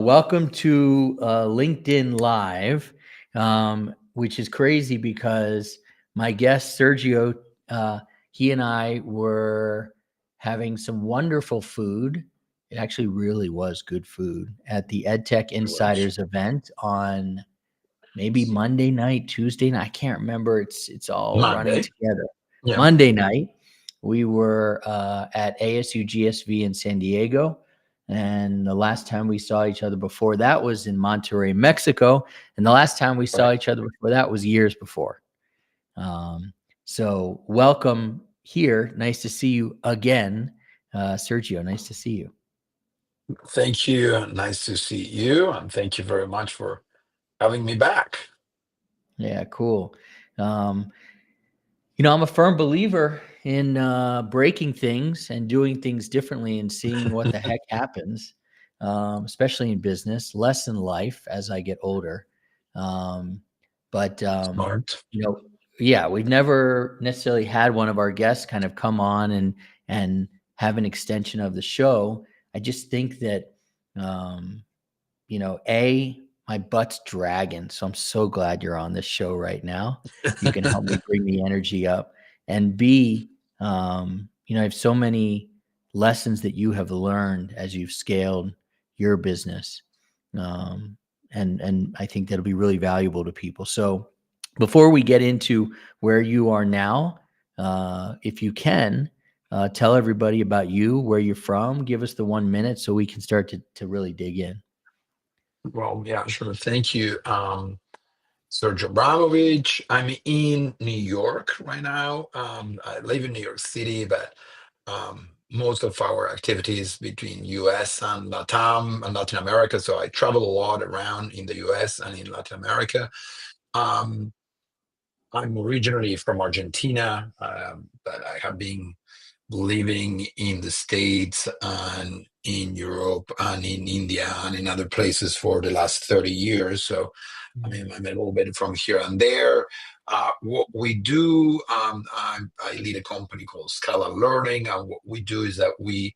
Welcome to LinkedIn Live, which is crazy because my guest Sergio, he and I were having some wonderful food. It actually really was good food at the EdTech It was Insiders event on maybe Monday night, Tuesday night. I can't remember. It's all running Monday. together. Yeah. Monday night, we were at ASU GSV in San Diego. And the last time we saw each other before that was in Monterrey, Mexico. And the last time we saw Right. each other before that was years before. Um, so welcome here. Nice to see you again, Sergio. Nice to see you. Thank you. Nice to see you. And thank you very much for having me back. Yeah, cool. Um, I'm a firm believer in breaking things and doing things differently and seeing what the heck happens, especially in business, less in life as I get older. Um, but, Smart. you know, yeah, we've never necessarily had one of our guests kind of come on and have an extension of the show. I just think that, um, my butt's dragging. So I'm so glad you're on this show right now. You can help me bring the energy up. And B, I have so many lessons that you have learned as you've scaled your business. Um, and I think that'll be really valuable to people. So before we get into where you are now, if you can, tell everybody about you, where you're from, give us the 1 minute so we can start to really dig in. Well, yeah, sure. Thank you, Sergio Abramovich. I'm in New York right now. I live in New York City, but most of our activities between US and Latam and Latin America. So I travel a lot around in the US and in Latin America. Um, I'm originally from Argentina, but I have been living in the States and in Europe and in India and in other places for the last 30 years. So, I mean, I'm a little bit from here and there. What we do, I lead a company called Scala Learning, and what we do is that we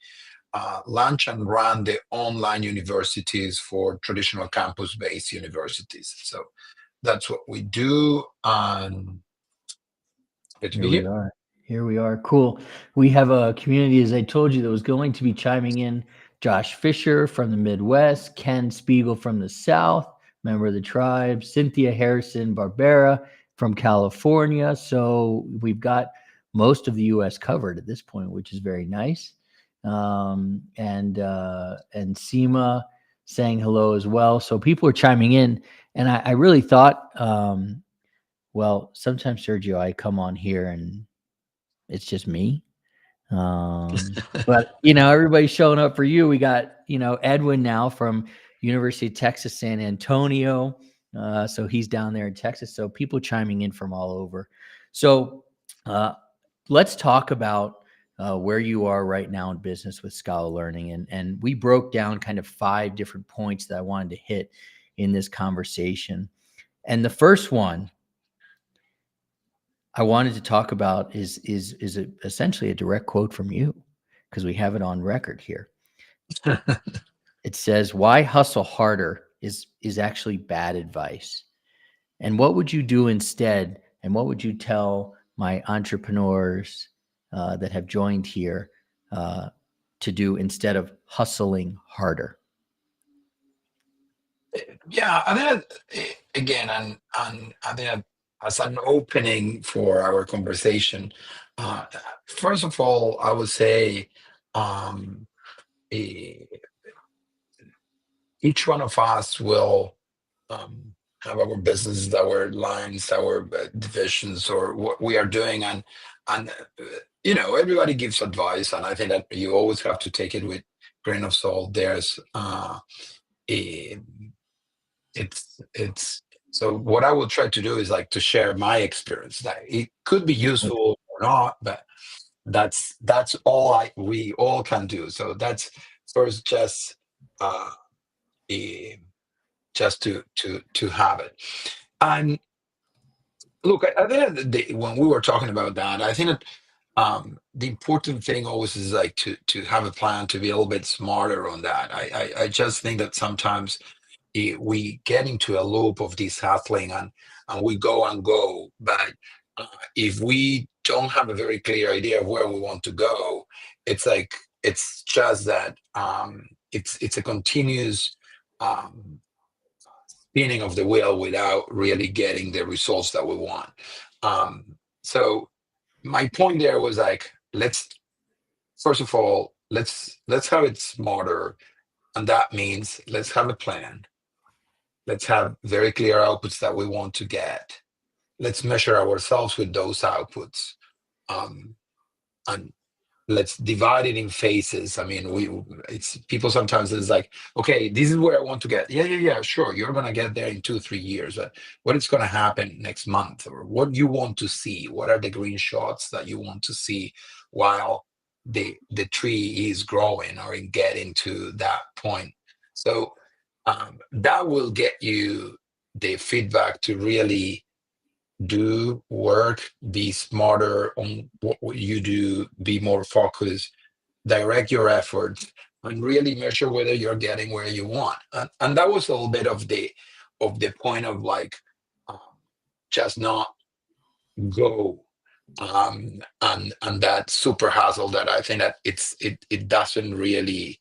launch and run the online universities for traditional campus-based universities. So that's what we do. And good to Here be we here. are. Here we are. Cool. We have a community, as I told you, that was going to be chiming in. Josh Fisher from the Midwest, Ken Spiegel from the South, member of the tribe, Cynthia Harrison Barbera from California. So we've got most of the U.S. covered at this point, which is very nice. And Seema saying hello as well. So people are chiming in, and I really thought. Well, sometimes, Sergio, I come on here and it's just me. But everybody's showing up for you. We got, Edwin now from University of Texas, San Antonio. So he's down there in Texas. So people chiming in from all over. So uh, let's talk about where you are right now in business with Scala Learning. And we broke down kind of 5 different points that I wanted to hit in this conversation. And the first one I wanted to talk about is essentially a direct quote from you, because we have it on record here. It says, "Why hustle harder is actually bad advice. And what would you do instead? And what would you tell my entrepreneurs that have joined here uh, to do instead of hustling harder?" Yeah, I think again, and I think as an opening for our conversation, uh, first of all, I would say um, e- each one of us will have our businesses, our lines, our divisions, or what we are doing, and everybody gives advice, and I think that you always have to take it with grain of salt. There's a it's so what I will try to do is like to share my experience. That it could be useful or not, but that's all we all can do. So that's first uh eh, just to have it. And look, I think that when we were talking about that, I think that The important thing always is like to have a plan, to be a little bit smarter on that. I just think that sometimes we get into a loop of this hustling, and we go and go, but uh, if we don't have a very clear idea of where we want to go, it's like it's just that it's a continuous um, spinning of the wheel without really getting the results that we want. um, so my point there was like, let's first of all, let's have it smarter, and that means let's have a plan. Let's have very clear outputs that we want to get. Let's measure ourselves with those outputs. Um, and let's divide it in phases. I mean, it's people sometimes it's like, okay, this is where I want to get. Yeah, yeah, yeah, sure. You're gonna get there in 2, 3 years, but what is gonna happen next month, or what you want to see? What are the green shots that you want to see while the tree is growing or in getting to that point? So that will get you the feedback to really do work, be smarter on what you do, be more focused, direct your efforts, and really measure whether you're getting where you want. And that was a little bit of the point of like um, just not go, and that super hustle that I think that it doesn't really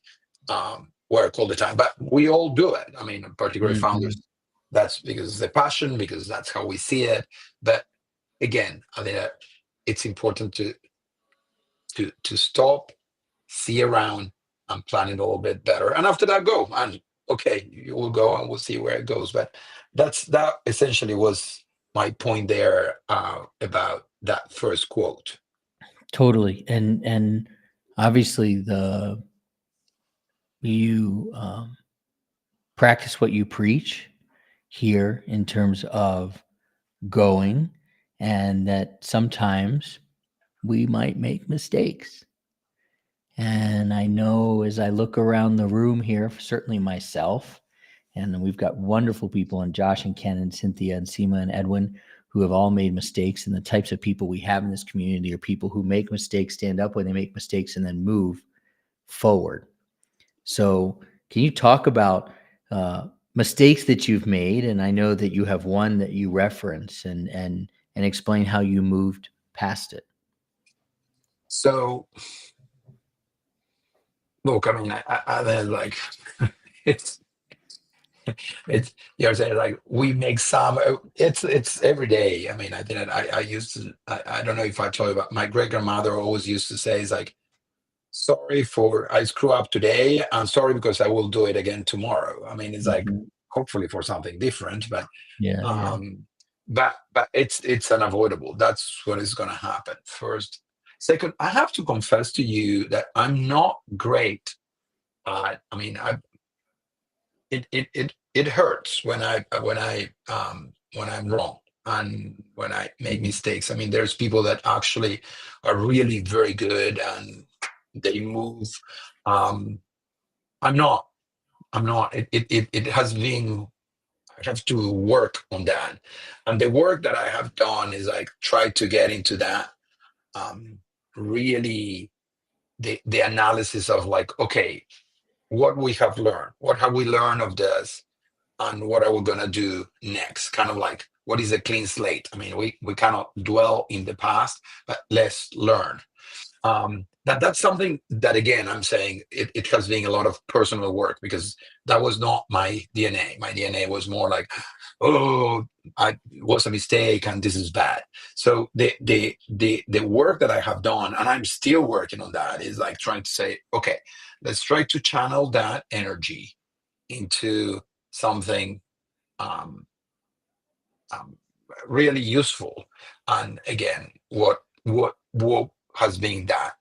work all the time, but we all do it. I mean, particularly Mhm. founders, that's because it's the passion, because that's how we see it. But again, I think that it's important to stop, see around, and plan it a little bit better. And after that, go. And okay, you will go and we'll see where it goes. But that essentially was my point there about that first quote. Totally. And obviously the you practice what you preach here in terms of going, and that sometimes we might make mistakes. And I know as I look around the room here, certainly myself, and we've got wonderful people, and Josh and Ken and Cynthia and Seema and Edwin, who have all made mistakes. And the types of people we have in this community are people who make mistakes, stand up when they make mistakes, and then move forward. So, can you talk about mistakes that you've made? And I know that you have one that you reference, and explain how you moved past it. So look, I mean, I then like it's you're saying like we make some. It's every day. I mean, I think that I used to. I don't know if I told you about my great grandmother always used to say is like, sorry for I screw up today. I'm sorry because I will do it again tomorrow. I mean, it's like Mhm. hopefully for something different, Yeah, yeah. um, but it's unavoidable. That's what is going to happen. First, second, I have to confess to you that I'm not great. I mean, it hurts when I'm wrong and when I make Mhm. mistakes. I mean, there's people that actually are really very good and they move. Um, I'm not. I'm not. It has been. I have to work on that, and the work that I have done is like try to get into that. Um, really, the analysis of like, okay, what we have learned, what have we learned of this, and what are we gonna do next? Kind of like what is a clean slate? I mean, we cannot dwell in the past, but let's learn. That's something that again I'm saying it has been a lot of personal work because that was not my DNA. My DNA was more like, oh, I it was a mistake and this is bad. So the work that I have done, and I'm still working on that, is like trying to say, okay, let's try to channel that energy into something um, um, really useful. And again, what has been that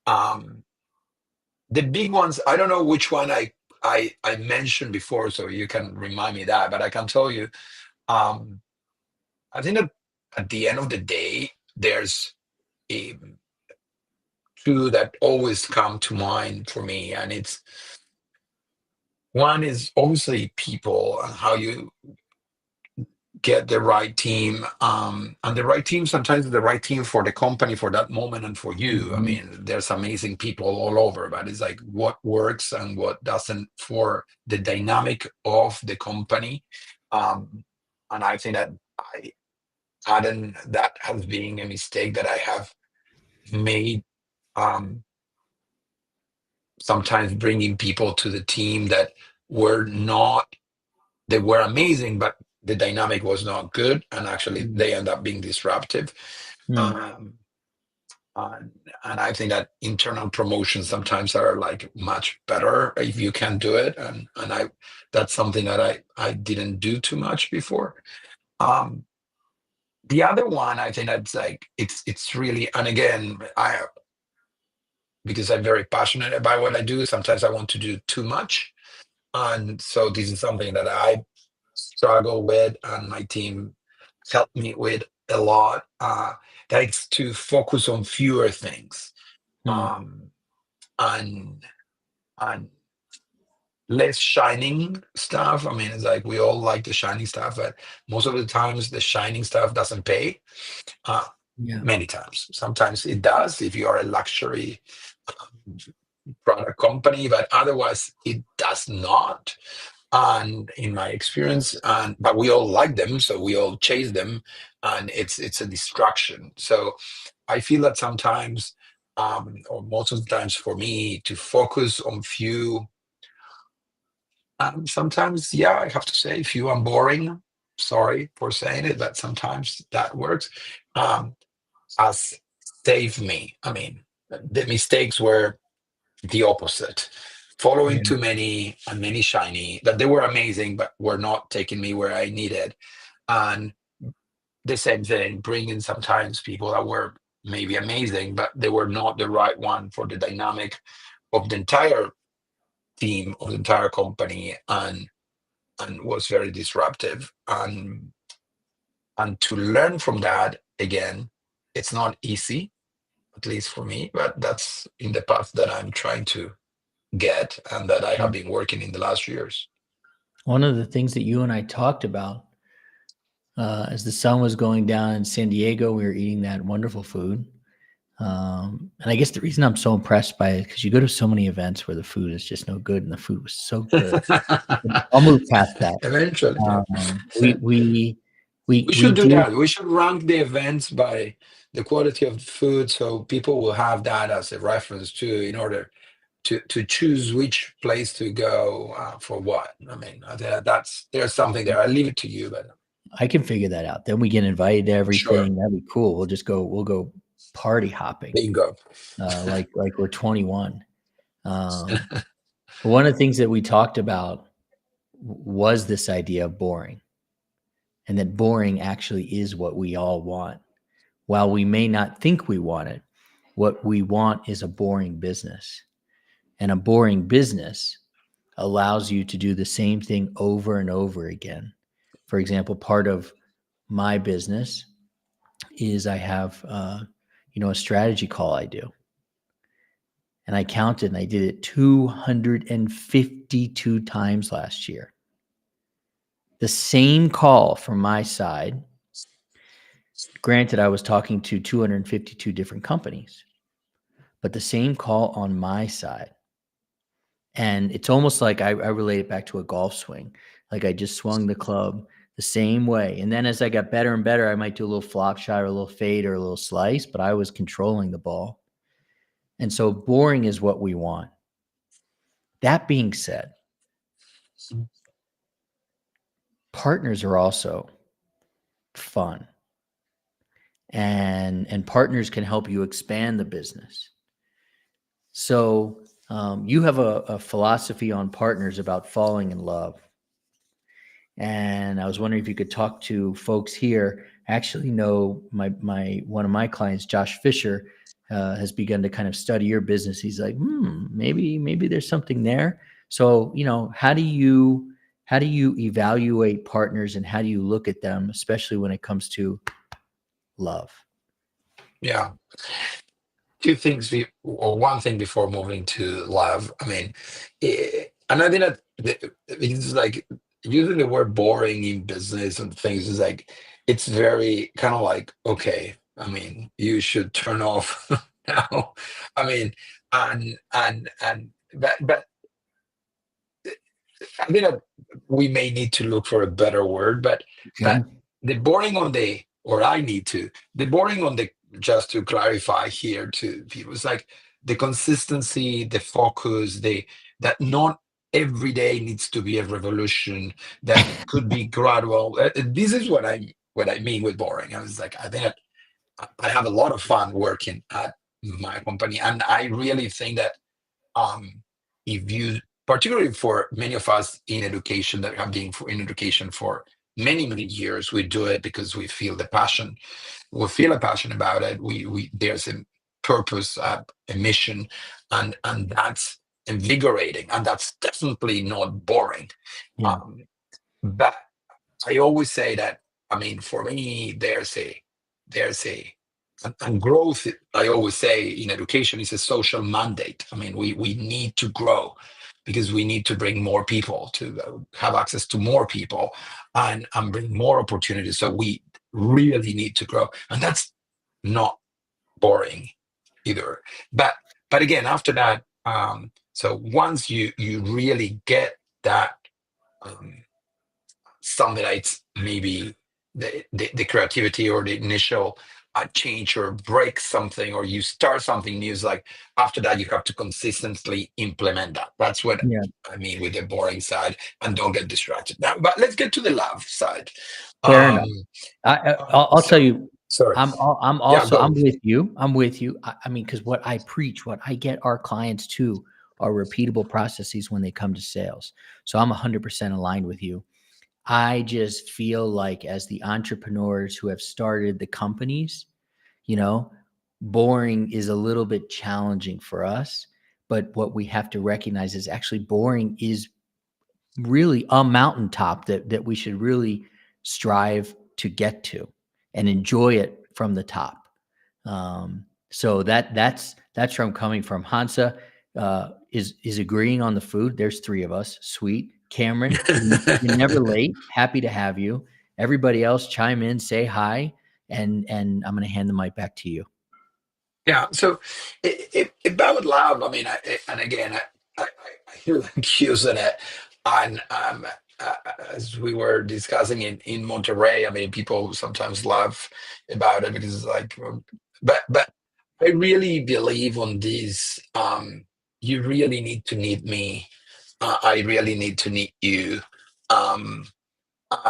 um, the big ones. I don't know which one I mentioned before, so you can remind me that. But I can tell you, um, I think that at the end of the day, there's a, two that always come to mind for me, and it's one is obviously people and how you get the right team, and the right team sometimes is the right team for the company for that moment and for you. I Mhm. mean, there's amazing people all over, but it's like what works and what doesn't for the dynamic of the company. And I think that I hadn't that has been a mistake that I have made, um, sometimes bringing people to the team that were not they were amazing, but the dynamic was not good, and actually Mm. they end up being disruptive. Mm. Um, and, and I think that internal promotions sometimes are like much better if you can do it, and I that's something that I didn't do too much before. Um, the other one I think that's like it's really, and again I because I'm very passionate about what I do. Sometimes I want to do too much, and so this is something that I struggle with, and my team helped me with a lot. That's to focus on fewer things, Mm. um, and and less shining stuff. I mean, it's like we all like the shiny stuff, but most of the times the shining stuff doesn't pay. Uh, Yeah. Many times, sometimes it does if you are a luxury product company, but otherwise it does not. And in my experience, and but we all like them, so we all chase them, and it's a distraction. So I feel that sometimes, or most of the times for me to focus on few, sometimes, yeah, I have to say few and boring, sorry for saying it, but sometimes that works, has saved me. I mean, the mistakes were the opposite, following Yeah. too many and many shiny that they were amazing but were not taking me where I needed. And the same thing, bringing sometimes people that were maybe amazing but they were not the right one for the dynamic of the entire team of the entire company, and was very disruptive. And to learn from that again, it's not easy, at least for me, but that's in the path that I'm trying to get and that I have been working in the last years. One of the things that you and I talked about as the sun was going down in San Diego, we were eating that wonderful food. And I guess the reason I'm so impressed by it because you go to so many events where the food is just no good, and the food was so good. I'll move past that. Eventually, yeah. We We should do did. that. We should rank the events by the quality of the food, so people will have that as a reference too, in order to choose which place to go, for what. I mean, that's there's something there. I leave it to you, but I can figure that out. Then we get invited to sure, everything. That'd be cool. We'll just go. We'll go party hopping, bingo. like we're 21. Um, but one of the things that we talked about was this idea of boring, and that boring actually is what we all want. While we may not think we want it, what we want is a boring business. And a boring business allows you to do the same thing over and over again. For example, part of my business is I have, a strategy call I do. And I counted and I did it 252 times last year. The same call from my side. Granted, I was talking to 252 different companies, but the same call on my side. And it's almost like I relate it back to a golf swing. Like I just swung the club the same way. And then as I got better and better, I might do a little flop shot or a little fade or a little slice, but I was controlling the ball. And so boring is what we want. That being said, partners are also fun. And partners can help you expand the business. So you have a philosophy on partners about falling in love. And I was wondering if you could talk to folks here. I actually know my one of my clients, Josh Fisher, has begun to kind of study your business. He's like, maybe there's something there. So, how do you evaluate partners and how do you look at them, especially when it comes to love? Yeah. Two things, or one thing before moving to love. I mean, and I think that it's like using the word boring in business and things is like it's very kind of like, okay, I mean, you should turn off now. I mean, and but I think that we may need to look for a better word, but Okay. the boring on the, or I need to, the boring on the, just to clarify here to people, it's like the consistency, the focus, the that not every day needs to be a revolution, that could be gradual. This is what I mean with boring. I was like, I think that I have a lot of fun working at my company, and I really think that um, if you, particularly for many of us in education that have been in education for many many years, we do it because we feel the passion, we feel a passion about it. We there's a purpose, a mission, and that's invigorating, and that's definitely not boring. Yeah. um, but I always say that, I mean, for me, there's a and growth. I always say in education is a social mandate. I mean, we need to grow because we need to bring more people to have access to more people and bring more opportunities. So we really need to grow, and that's not boring either. But again, after that, so once you really get that. Um, stimulates maybe the creativity or the initial change or break something or you start something new. Is like after that you have to consistently implement that. That's what Yeah. I mean with the boring side, and don't get distracted now. But let's get to the love side. Fair um enough. I'll tell so you, sorry. I'm Yeah, also, go. I'm with you. I'm with you. I mean, because what I preach, what I get our clients to are repeatable processes when they come to sales. So I'm 100% aligned with you. I just feel like as the entrepreneurs who have started the companies, you know, boring is a little bit challenging for us. But what we have to recognize is actually boring is really a mountaintop that we should really strive to get to and enjoy it from the top. So that's where I'm coming from. Hansa is agreeing on the food. There's three of us. Sweet. Cameron, you're never late. Happy to have you. Everybody else, chime in, say hi, and I'm going to hand the mic back to you. Yeah, so about love, I mean, and again, I hear like using it, and as we were discussing in Monterrey, I mean, people sometimes laugh about it because it's like, but I really believe on this. You really need to need me. I really need to need you. Um,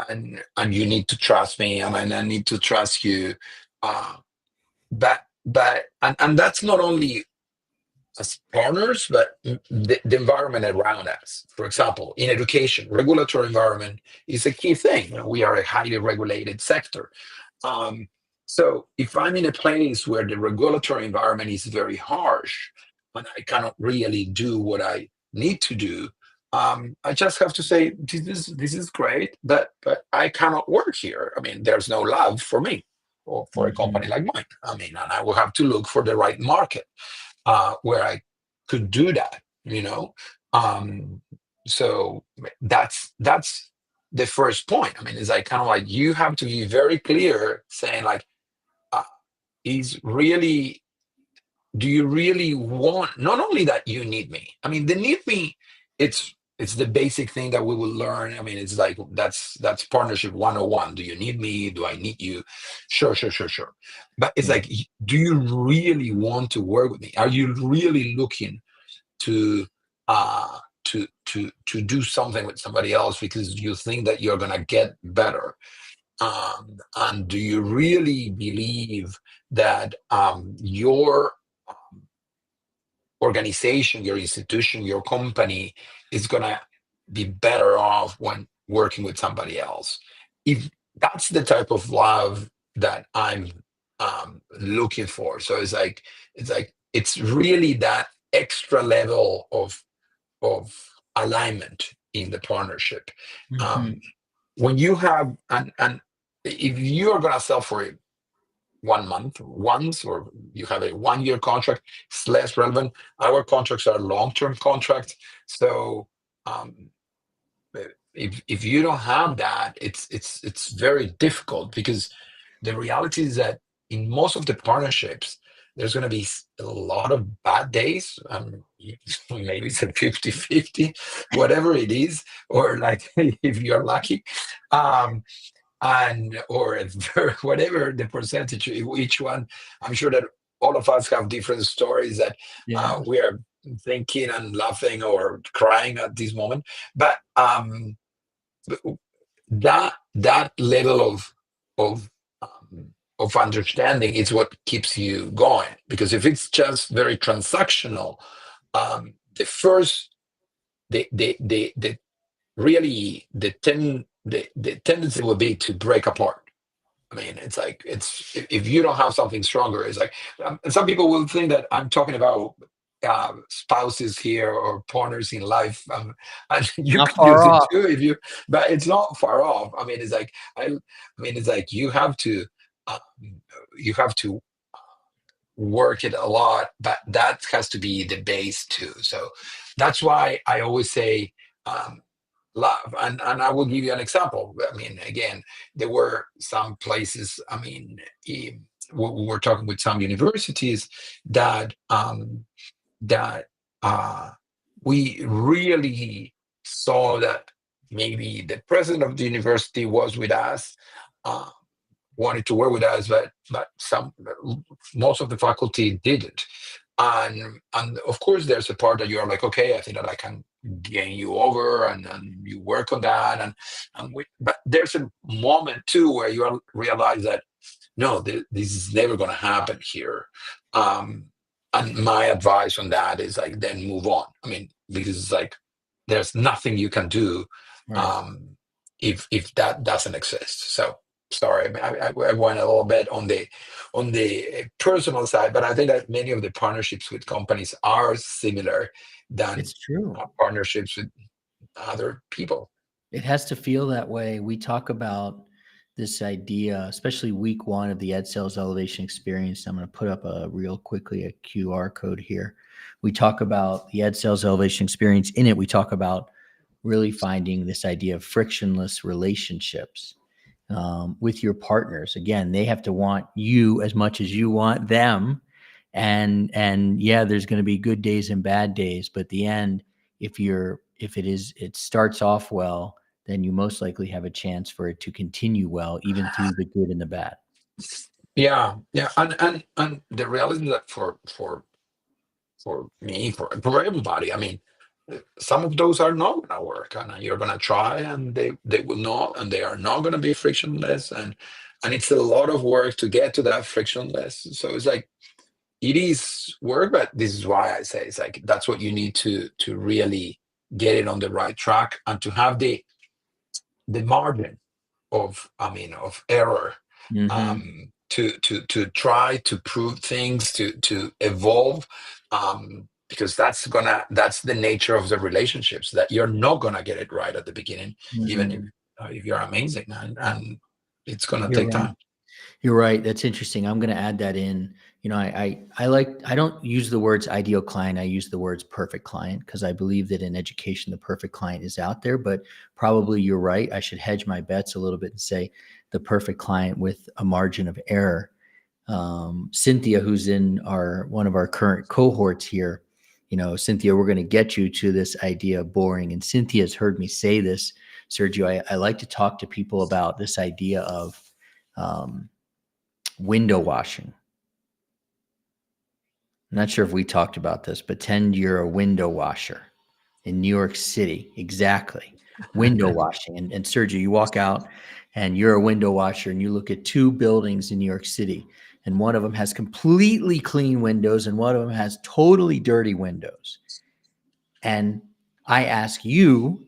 and you need to trust me, and I need to trust you. Uh, and that's not only as partners, but the environment around us. For example, in education, regulatory environment is a key thing. You know, we are a highly regulated sector. Um, so if I'm in a place where the regulatory environment is very harsh and I cannot really do what I need to do, I just have to say this is great, but I cannot work here. I mean, there's no love for me or for a company Mhm. like mine. I mean, and I will have to look for the right market where I could do that. You know, um, so that's the first point. I mean, it's like kind of like you have to be very clear, saying like, uh, is really, do you really want? Not only that you need me. I mean, the need me. It's the basic thing that we will learn. I mean, it's like that's partnership 101. Do you need me? Do I need you? Sure, sure, sure, sure. But it's Yeah. like, do you really want to work with me? Are you really looking to to do something with somebody else because you think that you're gonna get better? And do you really believe that your organization, your institution, your company is gonna be better off when working with somebody else? If that's the type of love that I'm looking for, so it's really that extra level of alignment in the partnership. Um, Mhm. when you have and if you're gonna sell for 1 month once, or you have a 1 year contract, it's less relevant. Our contracts are long-term contracts, so um, if you don't have that, it's very difficult, because the reality is that in most of the partnerships, there's going to be a lot of bad days. Maybe it's a 50-50, whatever it is, or like if you're lucky. Um, and or whatever the percentage, each one. I'm sure that all of us have different stories that Yeah. we are thinking and laughing or crying at this moment. But that level of of understanding is what keeps you going. Because if it's just very transactional, the first the really the tendency will be to break apart. I mean, it's like, it's if you don't have something stronger, it's like, and some people will think that I'm talking about spouses here or partners in life, and you Not could far use it off. too if you, but it's not far off. I mean, it's like I mean, it's like um, you have to work it a lot, but that has to be the base too. So that's why I always say, um, love. And I will give you an example. I mean, again, there were some places, I mean, we were talking with some universities that that uh, we really saw that maybe the president of the university was with us, uh, wanted to work with us, but some most of the faculty didn't. And of course, there's a part that you are like, okay, I think that I can gain you over, and you work on that, but there's a moment too where you realize that no, this is never going to happen here. Um, and my advice on that is like, then move on. I mean, because it's like there's nothing you can do Right. um, if that doesn't exist. So sorry, I went a little bit on the personal side, but I think that many of the partnerships with companies are similar than It's true. partnerships with other people. It has to feel that way. We talk about this idea, especially week one of the Ed Sales Elevation Experience. I'm going to put up real quickly a QR code here. We talk about the Ed Sales Elevation Experience. In it, we talk about really finding this idea of frictionless relationships with your partners. Again, they have to want you as much as you want them. And yeah, there's going to be good days and bad days, but at the end, if it starts off well, then you most likely have a chance for it to continue well, even through the good and the bad. Yeah, yeah, and the reality is that for me, for everybody, I mean, some of those are not going to work, and you're going to try, and they will not, and they are not going to be frictionless, and it's a lot of work to get to that frictionless. So it's like, it is work, but this is why I say it's like that's what you need to really get it on the right track, and to have the margin of, I mean, of error, Hmm. to try to prove things, to evolve, because that's the nature of the relationships, that you're not gonna get it right at the beginning, even Hmm. if you're amazing, and it's gonna You're take right. time. You're right. That's interesting. I'm going to add that in. I don't use the words ideal client. I use the words perfect client because I believe that in education, the perfect client is out there, but probably you're right. I should hedge my bets a little bit and say the perfect client with a margin of error. Cynthia, who's in one of our current cohorts here, Cynthia, we're going to get you to this idea of boring. And Cynthia's heard me say this, Sergio. I like to talk to people about this idea of, um, window washing. I'm not sure if we talked about this, but pretend you're a window washer in New York City. Exactly. Window washing. And Sergio, you walk out and you're a window washer and you look at two buildings in New York City, and one of them has completely clean windows and one of them has totally dirty windows. And I ask you,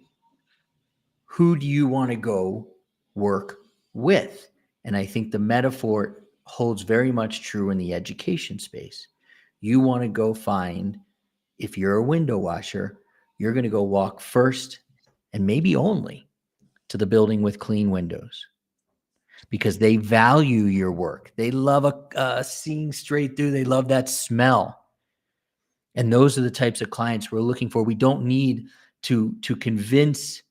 who do you want to go work with? And I think the metaphor holds very much true in the education space. You want to go find, if you're a window washer, you're going to go walk first and maybe only to the building with clean windows because they value your work. They love seeing straight through. They love that smell. And those are the types of clients we're looking for. We don't need to convince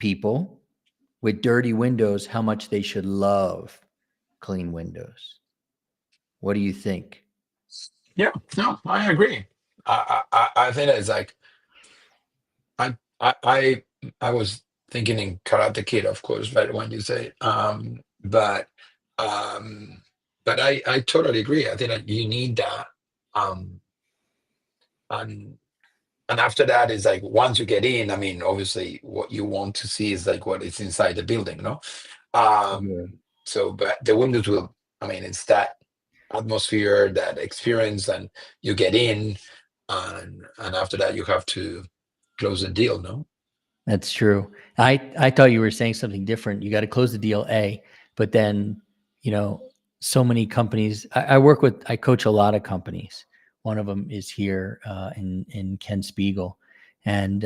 people with dirty windows how much they should love clean windows. What do you think? Yeah, no, I agree. I think it's like I I I I was thinking in Karate Kid, of course, right when you say, um, but I totally agree. I think that you need that, um, and and after that is like once you get in. I mean, obviously, what you want to see is like what is inside the building, no? Yeah. So, but the windows will. I mean, it's that atmosphere, that experience, and you get in, and after that you have to close the deal, no? That's true. I thought you were saying something different. You got to close the deal, A, but then, you know, so many companies. I coach a lot of companies. One of them is here in Ken Spiegel, and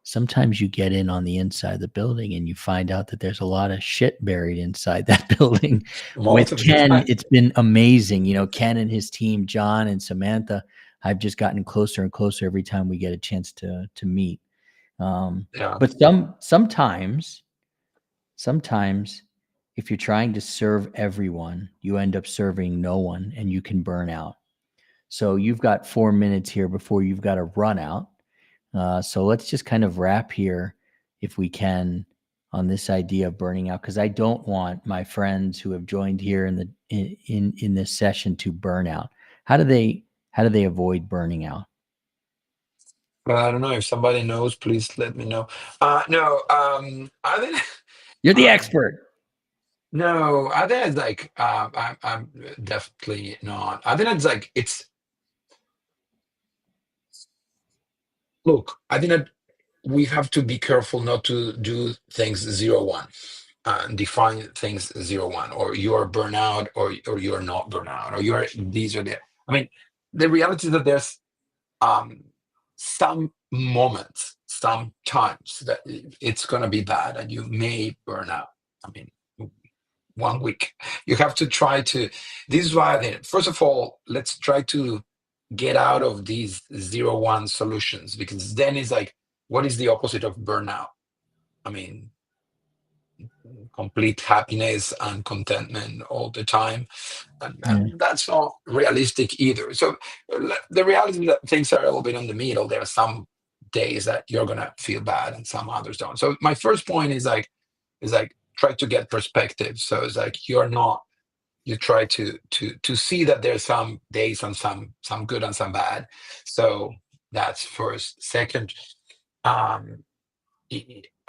sometimes you get in on the inside of the building and you find out that there's a lot of shit buried inside that building. Most With of the Ken, time. it's been amazing. You know, Ken and his team, John and Samantha. I've just gotten closer and closer every time we get a chance to meet. Um, Yeah. but sometimes, if you're trying to serve everyone, you end up serving no one, and you can burn out. So you've got 4 minutes here before you've got to run out. So let's just kind of wrap here, if we can, on this idea of burning out, because I don't want my friends who have joined here in this session to burn out. How do they avoid burning out? Well, I don't know if somebody knows. Please let me know. No, I think. You're the Um, expert. no, I think it's like I'm definitely not. I think it's like it's. Look, I think that we have to be careful not to do things 0-1, and define things 0-1, or you are burnout, or you are not burnout, or you are these or that. I mean, the reality is that there's um, some moments, some times that it's going to be bad and you may burn out. I mean, 1 week. You have to try to. This is why I think, first of all, let's try to get out of these 0-1 solutions, because then it's like, what is the opposite of burnout? I mean, complete happiness and contentment all the time. Yeah. And that's not realistic either. So the reality is that things are a little bit in the middle. There are some days that you're gonna feel bad and some others don't. So my first point is like try to get perspective. So it's like you're not, you try to see that there's some days and some good and some bad. So that's first. Second, um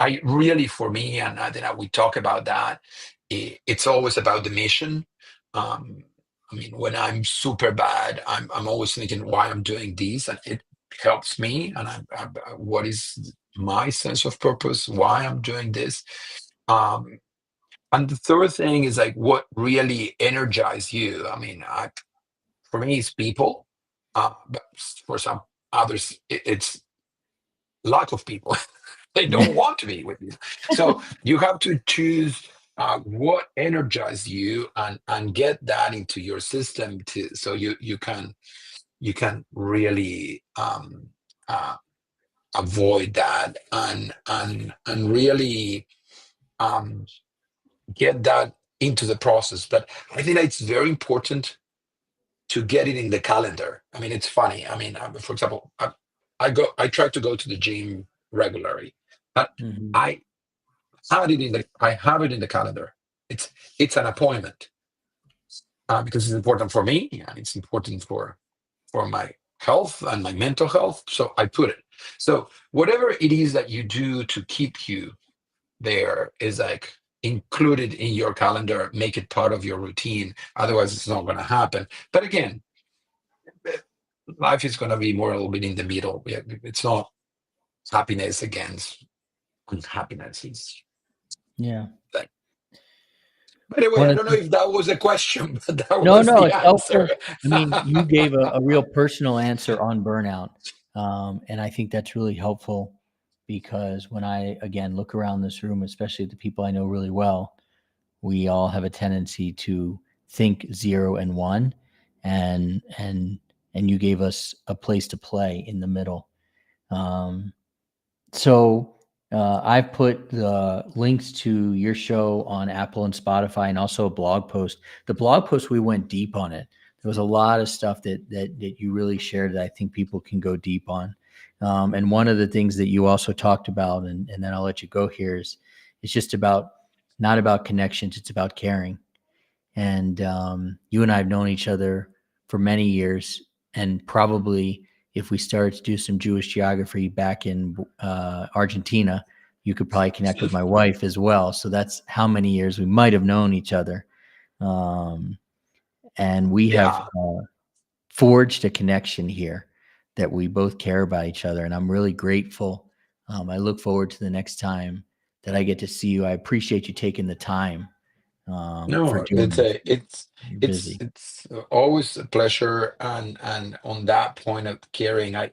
I really, for me, and I think that we talk about that, it's always about the mission. Um, I mean, when I'm super bad, I'm always thinking why I'm doing this, and it helps me. And what is my sense of purpose? Why I'm doing this? Um, and the third thing is like what really energize you. I mean, for me, it's people. But for some others, it's lack of people. They don't want to be with you. So you have to choose what energizes you, and get that into your system so you can really uh, avoid that, and really um, get that into the process. But I think that it's very important to get it in the calendar. I mean, it's funny. I mean, for example, I try to go to the gym regularly, but Mhm. I I have it in the calendar. It's an appointment, because it's important for me and it's important for my health and my mental health. So I put it. So whatever it is that you do to keep you there is like included in your calendar. Make it part of your routine. Otherwise, it's not going to happen. But again, life is going to be more a little bit in the middle. It's not happiness against unhappiness. It's Yeah. like, by the way, I Wanna don't know if that was a question, but that No, was no, the it's answer. helpful. I mean, you gave a real personal answer on burnout. And I think that's really helpful because when I, again, look around this room, especially the people I know really well, we all have a tendency to think 0 and 1, and and you gave us a place to play in the middle. Um, so I've put the links to your show on Apple and Spotify, and also a blog post. The blog post, we went deep on it. There was a lot of stuff that you really shared that I think people can go deep on. And one of the things that you also talked about, and then I'll let you go here, is it's just about not about connections, it's about caring. And you and I have known each other for many years, and probably if we started to do some Jewish geography back in Argentina, you could probably connect with my wife as well. So that's how many years we might have known each other. Um, and we have Yeah. forged a connection here that we both care about each other. And I'm really grateful. I look forward to the next time that I get to see you. I appreciate you taking the time for No, doing this. You're it's busy. it's always a pleasure, and on that point of caring, I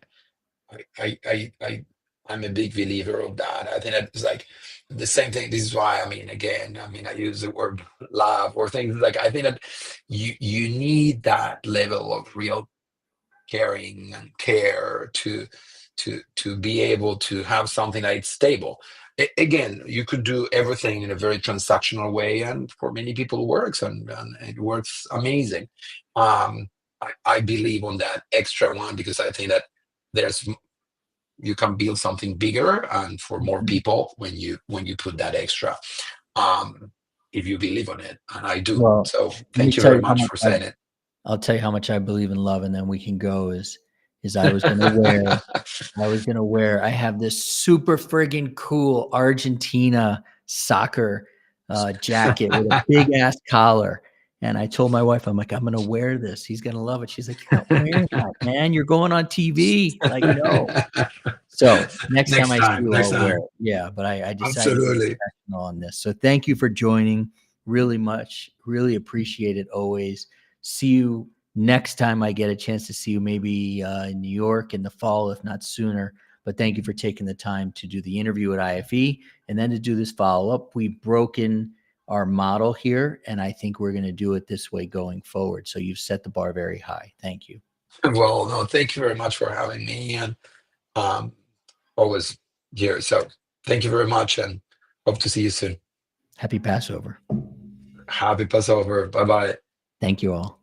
I I I I'm a big believer of that. I think that it's like the same thing. This is why, I mean, again, I mean, I use the word love or things like, I think that you need that level of real caring and care to be able to have something that is stable. Again, you could do everything in a very transactional way, and for many people it works, and it works amazing. I believe on that extra one, because I think that there's you can build something bigger and for more Mhm. people when you put that extra, um if you believe on it, and I do. Well, So let me thank you tell very you how much much for saying it. I'll tell you how much I believe in love, and then we can go. Is I have this super friggin' cool Argentina soccer jacket with a big ass collar. And I told my wife, I'm like, I'm gonna wear this. He's gonna love it. She's like, you're not wearing that, man. You're going on TV. Like, no. So next time Next I see time, you, next I'll wear time. it. Yeah, but I decided to be Absolutely. professional on this. So thank you for joining. Really much, really appreciate it always. See you next time I get a chance to see you, maybe in New York in the fall, if not sooner. But thank you for taking the time to do the interview at IFE and then to do this follow up. We've broken our model here, and I think we're going to do it this way going forward. So you've set the bar very high. Thank you. Well, no, thank you very much for having me, and um, always here. So thank you very much, and hope to see you soon. Happy Passover. Happy Passover. Bye bye. Thank you all.